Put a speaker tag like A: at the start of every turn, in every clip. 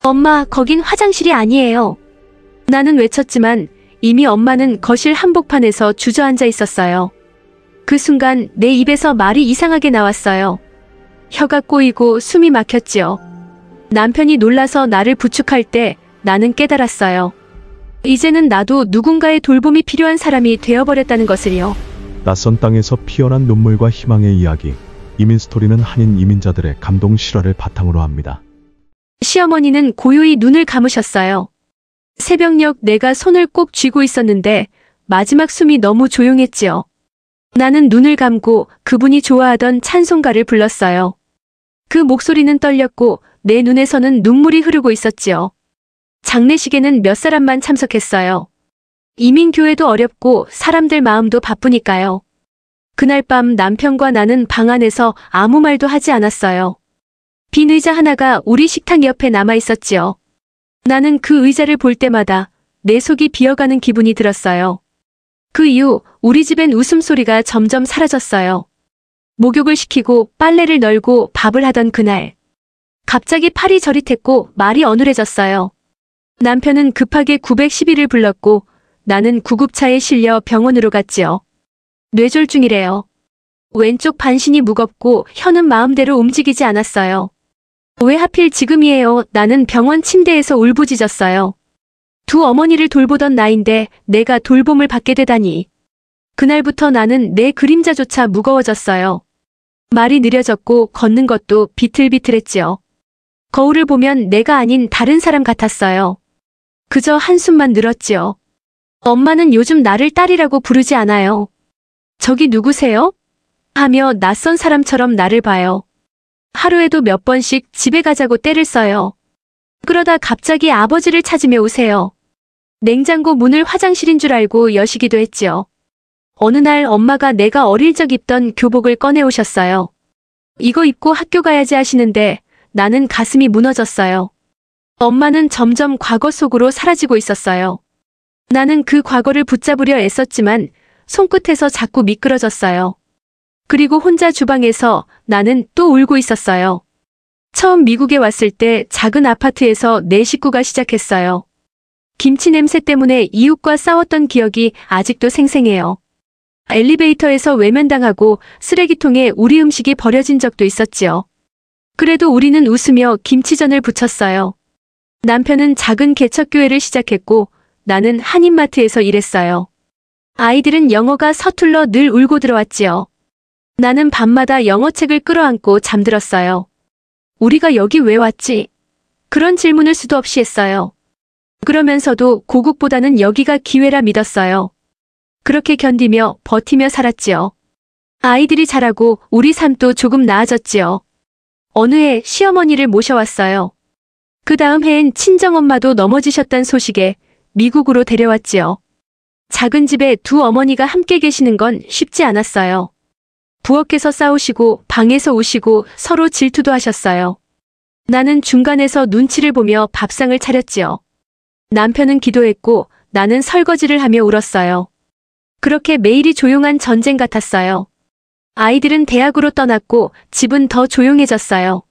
A: 엄마, 거긴 화장실이 아니에요. 나는 외쳤지만 이미 엄마는 거실 한복판에서 주저앉아 있었어요. 그 순간 내 입에서 말이 이상하게 나왔어요. 혀가 꼬이고 숨이 막혔지요. 남편이 놀라서 나를 부축할 때 나는 깨달았어요. 이제는 나도 누군가의 돌봄이 필요한 사람이 되어버렸다는 것을요.
B: 낯선 땅에서 피어난 눈물과 희망의 이야기. 이민 스토리는 한인 이민자들의 감동 실화를 바탕으로 합니다.
A: 시어머니는 고요히 눈을 감으셨어요. 새벽녘 내가 손을 꼭 쥐고 있었는데 마지막 숨이 너무 조용했지요. 나는 눈을 감고 그분이 좋아하던 찬송가를 불렀어요. 그 목소리는 떨렸고 내 눈에서는 눈물이 흐르고 있었지요. 장례식에는 몇 사람만 참석했어요. 이민교회도 어렵고 사람들 마음도 바쁘니까요. 그날 밤 남편과 나는 방 안에서 아무 말도 하지 않았어요. 빈 의자 하나가 우리 식탁 옆에 남아 있었지요. 나는 그 의자를 볼 때마다 내 속이 비어가는 기분이 들었어요. 그 이후 우리 집엔 웃음소리가 점점 사라졌어요. 목욕을 시키고 빨래를 널고 밥을 하던 그날. 갑자기 팔이 저릿했고 말이 어눌해졌어요. 남편은 급하게 911을 불렀고 나는 구급차에 실려 병원으로 갔지요. 뇌졸중이래요. 왼쪽 반신이 무겁고 혀는 마음대로 움직이지 않았어요. 왜 하필 지금이에요? 나는 병원 침대에서 울부짖었어요. 두 어머니를 돌보던 나인데 내가 돌봄을 받게 되다니. 그날부터 나는 내 그림자조차 무거워졌어요. 말이 느려졌고 걷는 것도 비틀비틀했지요. 거울을 보면 내가 아닌 다른 사람 같았어요. 그저 한숨만 늘었지요. 엄마는 요즘 나를 딸이라고 부르지 않아요. 저기 누구세요? 하며 낯선 사람처럼 나를 봐요. 하루에도 몇 번씩 집에 가자고 떼를 써요. 그러다 갑자기 아버지를 찾으며 오세요. 냉장고 문을 화장실인 줄 알고 여시기도 했지요. 어느 날 엄마가 내가 어릴 적 입던 교복을 꺼내오셨어요. 이거 입고 학교 가야지 하시는데 나는 가슴이 무너졌어요. 엄마는 점점 과거 속으로 사라지고 있었어요. 나는 그 과거를 붙잡으려 애썼지만 손끝에서 자꾸 미끄러졌어요. 그리고 혼자 주방에서 나는 또 울고 있었어요. 처음 미국에 왔을 때 작은 아파트에서 내 식구가 시작했어요. 김치 냄새 때문에 이웃과 싸웠던 기억이 아직도 생생해요. 엘리베이터에서 외면당하고 쓰레기통에 우리 음식이 버려진 적도 있었지요. 그래도 우리는 웃으며 김치전을 부쳤어요. 남편은 작은 개척교회를 시작했고 나는 한인마트에서 일했어요. 아이들은 영어가 서툴러 늘 울고 들어왔지요. 나는 밤마다 영어책을 끌어안고 잠들었어요. 우리가 여기 왜 왔지? 그런 질문을 수도 없이 했어요. 그러면서도 고국보다는 여기가 기회라 믿었어요. 그렇게 견디며 버티며 살았지요. 아이들이 자라고 우리 삶도 조금 나아졌지요. 어느 해 시어머니를 모셔왔어요. 그 다음 해엔 친정엄마도 넘어지셨단 소식에 미국으로 데려왔지요. 작은 집에 두 어머니가 함께 계시는 건 쉽지 않았어요. 부엌에서 싸우시고 방에서 우시고 서로 질투도 하셨어요. 나는 중간에서 눈치를 보며 밥상을 차렸지요. 남편은 기도했고 나는 설거지를 하며 울었어요. 그렇게 매일이 조용한 전쟁 같았어요. 아이들은 대학으로 떠났고 집은 더 조용해졌어요.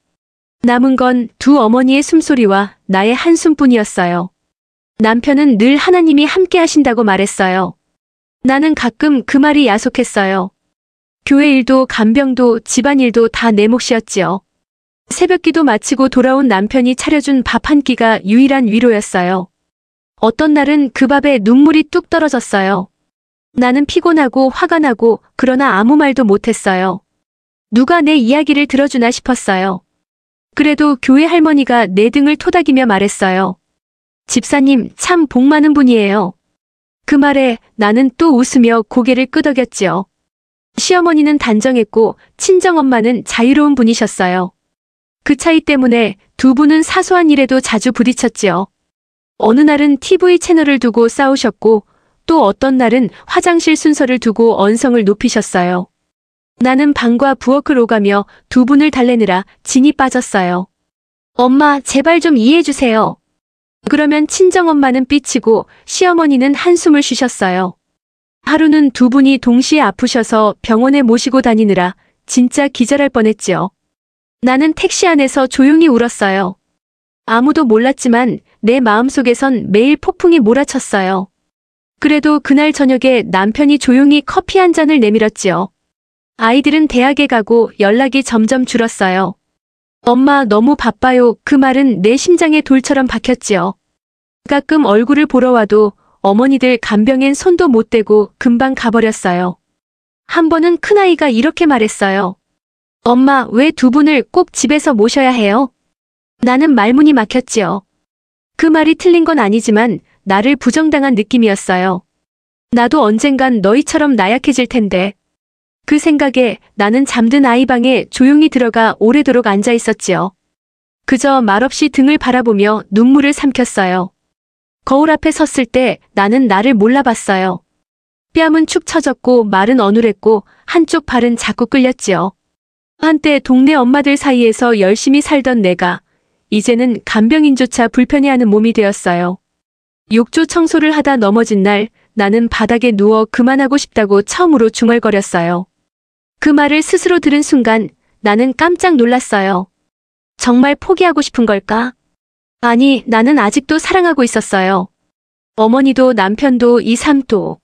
A: 남은 건 두 어머니의 숨소리와 나의 한숨뿐이었어요. 남편은 늘 하나님이 함께 하신다고 말했어요. 나는 가끔 그 말이 야속했어요. 교회 일도 간병도 집안일도 다 내 몫이었지요. 새벽기도 마치고 돌아온 남편이 차려준 밥 한 끼가 유일한 위로였어요. 어떤 날은 그 밥에 눈물이 뚝 떨어졌어요. 나는 피곤하고 화가 나고 그러나 아무 말도 못했어요. 누가 내 이야기를 들어주나 싶었어요. 그래도 교회 할머니가 내 등을 토닥이며 말했어요. 집사님 참 복 많은 분이에요. 그 말에 나는 또 웃으며 고개를 끄덕였지요. 시어머니는 단정했고 친정엄마는 자유로운 분이셨어요. 그 차이 때문에 두 분은 사소한 일에도 자주 부딪혔지요. 어느 날은 TV 채널을 두고 싸우셨고 또 어떤 날은 화장실 순서를 두고 언성을 높이셨어요. 나는 방과 부엌을 오가며 두 분을 달래느라 진이 빠졌어요. 엄마, 제발 좀 이해해주세요. 그러면 친정엄마는 삐치고 시어머니는 한숨을 쉬셨어요. 하루는 두 분이 동시에 아프셔서 병원에 모시고 다니느라 진짜 기절할 뻔했지요. 나는 택시 안에서 조용히 울었어요. 아무도 몰랐지만 내 마음속에선 매일 폭풍이 몰아쳤어요. 그래도 그날 저녁에 남편이 조용히 커피 한 잔을 내밀었지요. 아이들은 대학에 가고 연락이 점점 줄었어요. 엄마 너무 바빠요. 그 말은 내 심장에 돌처럼 박혔지요. 가끔 얼굴을 보러 와도 어머니들 간병엔 손도 못 대고 금방 가버렸어요. 한 번은 큰아이가 이렇게 말했어요. 엄마, 왜 두 분을 꼭 집에서 모셔야 해요? 나는 말문이 막혔지요. 그 말이 틀린 건 아니지만 나를 부정당한 느낌이었어요. 나도 언젠간 너희처럼 나약해질 텐데. 그 생각에 나는 잠든 아이 방에 조용히 들어가 오래도록 앉아 있었지요. 그저 말없이 등을 바라보며 눈물을 삼켰어요. 거울 앞에 섰을 때 나는 나를 몰라봤어요. 뺨은 축 처졌고 말은 어눌했고 한쪽 발은 자꾸 끌렸지요. 한때 동네 엄마들 사이에서 열심히 살던 내가 이제는 간병인조차 불편해하는 몸이 되었어요. 욕조 청소를 하다 넘어진 날 나는 바닥에 누워 그만하고 싶다고 처음으로 중얼거렸어요. 그 말을 스스로 들은 순간 나는 깜짝 놀랐어요. 정말 포기하고 싶은 걸까? 아니, 나는 아직도 사랑하고 있었어요. 어머니도 남편도 이 삶도.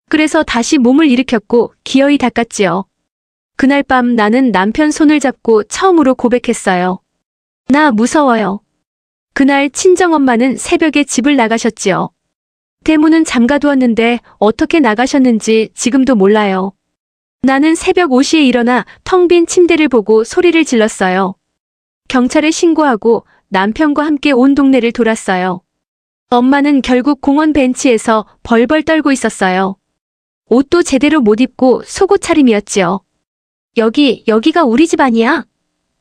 A: 그래서 다시 몸을 일으켰고 기어이 닦았지요. 그날 밤 나는 남편 손을 잡고 처음으로 고백했어요. 나 무서워요. 그날 친정엄마는 새벽에 집을 나가셨지요. 대문은 잠가두었는데 어떻게 나가셨는지 지금도 몰라요. 나는 새벽 5시에 일어나 텅 빈 침대를 보고 소리를 질렀어요. 경찰에 신고하고 남편과 함께 온 동네를 돌았어요. 엄마는 결국 공원 벤치에서 벌벌 떨고 있었어요. 옷도 제대로 못 입고 속옷 차림이었지요. 여기가 우리 집 아니야?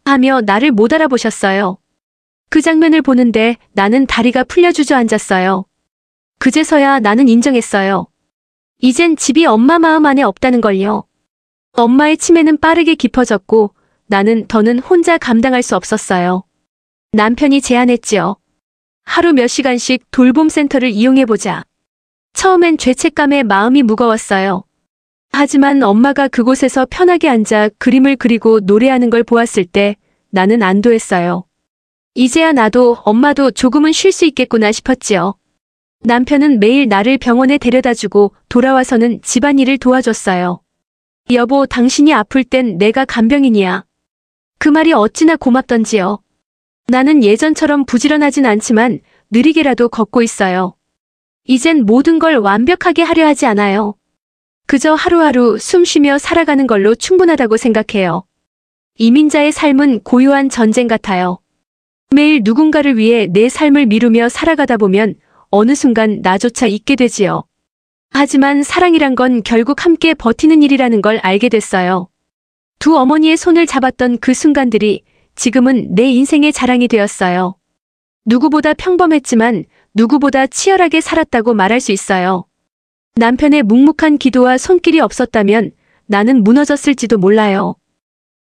A: 하며 나를 못 알아보셨어요. 그 장면을 보는데 나는 다리가 풀려 주저앉았어요. 그제서야 나는 인정했어요. 이젠 집이 엄마 마음 안에 없다는 걸요. 엄마의 치매는 빠르게 깊어졌고 나는 더는 혼자 감당할 수 없었어요. 남편이 제안했지요. 하루 몇 시간씩 돌봄센터를 이용해보자. 처음엔 죄책감에 마음이 무거웠어요. 하지만 엄마가 그곳에서 편하게 앉아 그림을 그리고 노래하는 걸 보았을 때 나는 안도했어요. 이제야 나도 엄마도 조금은 쉴 수 있겠구나 싶었지요. 남편은 매일 나를 병원에 데려다주고 돌아와서는 집안일을 도와줬어요. 여보, 당신이 아플 땐 내가 간병인이야. 그 말이 어찌나 고맙던지요. 나는 예전처럼 부지런하진 않지만 느리게라도 걷고 있어요. 이젠 모든 걸 완벽하게 하려 하지 않아요. 그저 하루하루 숨 쉬며 살아가는 걸로 충분하다고 생각해요. 이민자의 삶은 고요한 전쟁 같아요. 매일 누군가를 위해 내 삶을 미루며 살아가다 보면 어느 순간 나조차 잊게 되지요. 하지만 사랑이란 건 결국 함께 버티는 일이라는 걸 알게 됐어요. 두 어머니의 손을 잡았던 그 순간들이 지금은 내 인생의 자랑이 되었어요. 누구보다 평범했지만 누구보다 치열하게 살았다고 말할 수 있어요. 남편의 묵묵한 기도와 손길이 없었다면 나는 무너졌을지도 몰라요.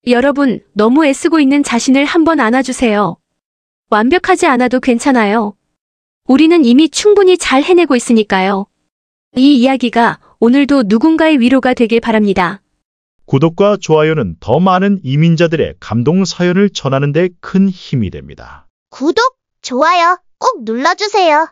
A: 여러분, 너무 애쓰고 있는 자신을 한번 안아주세요. 완벽하지 않아도 괜찮아요. 우리는 이미 충분히 잘 해내고 있으니까요. 이 이야기가 오늘도 누군가의 위로가 되길 바랍니다.
C: 구독과 좋아요는 더 많은 이민자들의 감동 사연을 전하는 데 큰 힘이 됩니다.
D: 구독, 좋아요 꼭 눌러주세요.